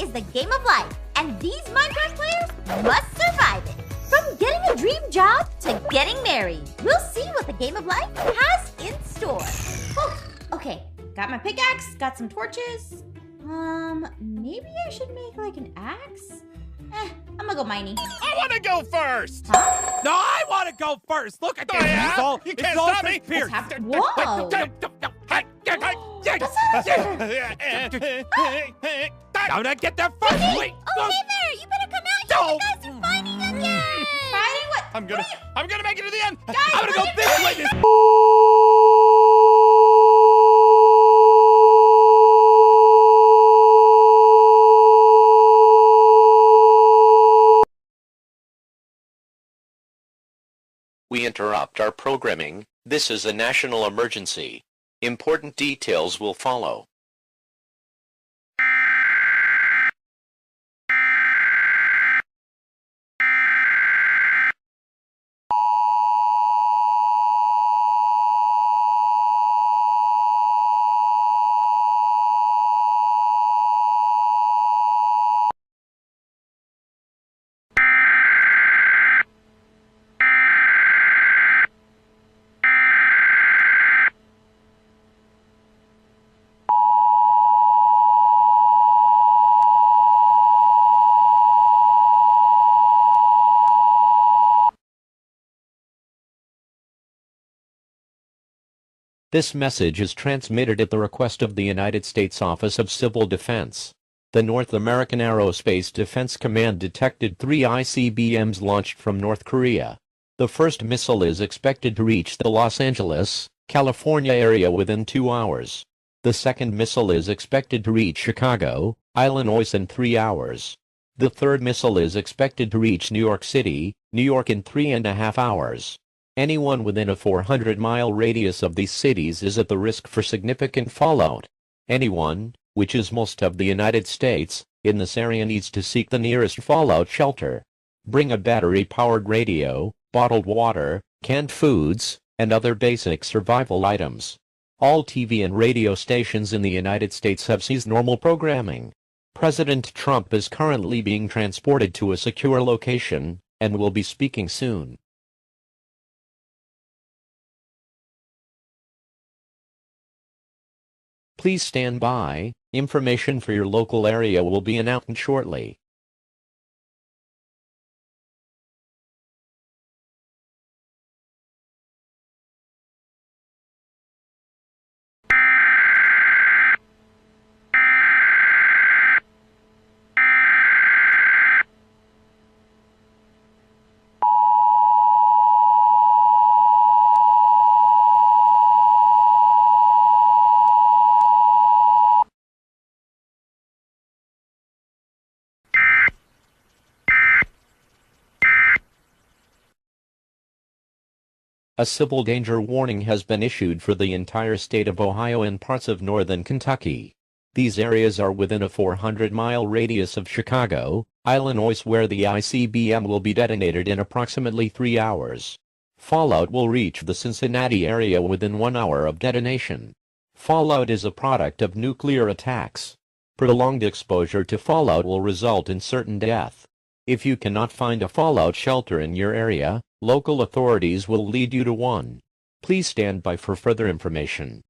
is the game of life, and these Minecraft players must survive it. From getting a dream job to getting married, we'll see what the game of life has in store. Oh, okay, got my pickaxe, got some torches. Maybe I should make like an axe? I'm gonna go mining. I want to go first. Huh? No, I want to go first. Look at this. Yeah? It's all, You it's can't all stop me. Pierce. Whoa! I'm gonna get there first. Wait. Oh, hey there! You better come out here! You guys are fighting again! Fighting what? I'm gonna make it to the end. Guys, I'm gonna go what are this you way. doing? We interrupt our programming. This is a national emergency. Important details will follow. This message is transmitted at the request of the United States Office of Civil Defense. The North American Aerospace Defense Command detected 3 ICBMs launched from North Korea. The first missile is expected to reach the Los Angeles, California area within 2 hours. The second missile is expected to reach Chicago, Illinois in 3 hours. The third missile is expected to reach New York City, New York in 3.5 hours. Anyone within a 400-mile radius of these cities is at the risk for significant fallout. Anyone, which is most of the United States, in this area needs to seek the nearest fallout shelter. Bring a battery-powered radio, bottled water, canned foods, and other basic survival items. All TV and radio stations in the United States have ceased normal programming. President Trump is currently being transported to a secure location, and will be speaking soon. Please stand by. Information for your local area will be announced shortly. A civil danger warning has been issued for the entire state of Ohio and parts of northern Kentucky. These areas are within a 400-mile radius of Chicago, Illinois, where the ICBM will be detonated in approximately 3 hours. Fallout will reach the Cincinnati area within 1 hour of detonation. Fallout is a product of nuclear attacks. Prolonged exposure to fallout will result in certain death. If you cannot find a fallout shelter in your area, local authorities will lead you to one. Please stand by for further information.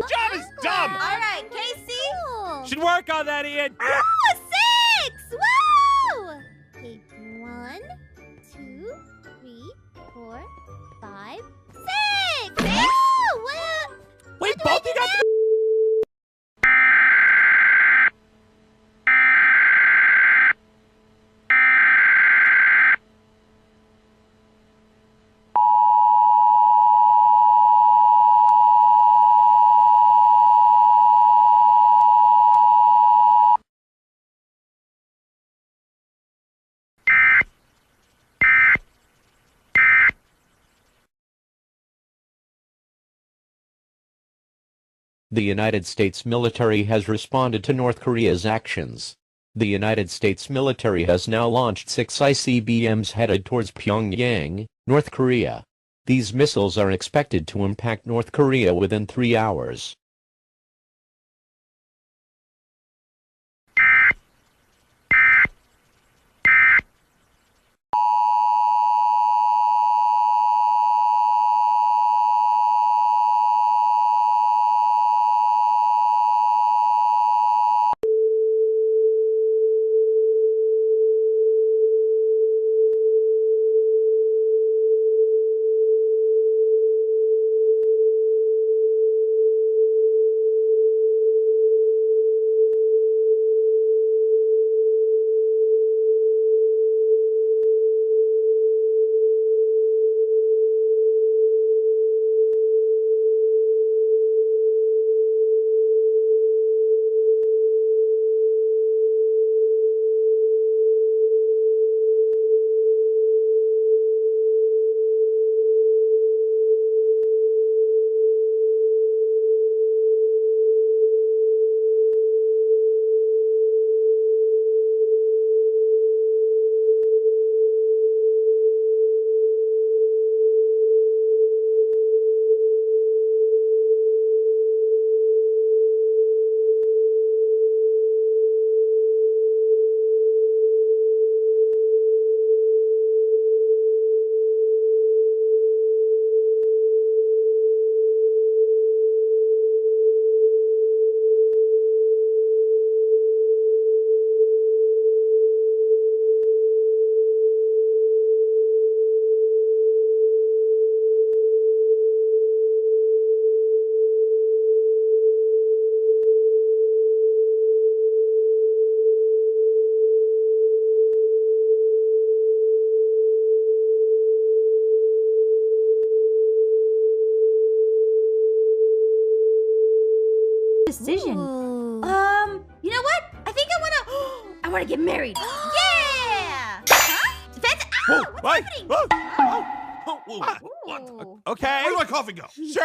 Job is dumb. All right, Casey. Should work on that, Ian. Oh, 6! Woo! Okay, 1, 2, 3, 4, 5, 6! Ew! Wait, both you got The United States military has responded to North Korea's actions. The United States military has now launched 6 ICBMs headed towards Pyongyang, North Korea. These missiles are expected to impact North Korea within 3 hours. Decision. You know what? I think I wanna get married. Yeah! Huh? Defense? Ow! What's happening? Okay. Where did my coffee go? Sure.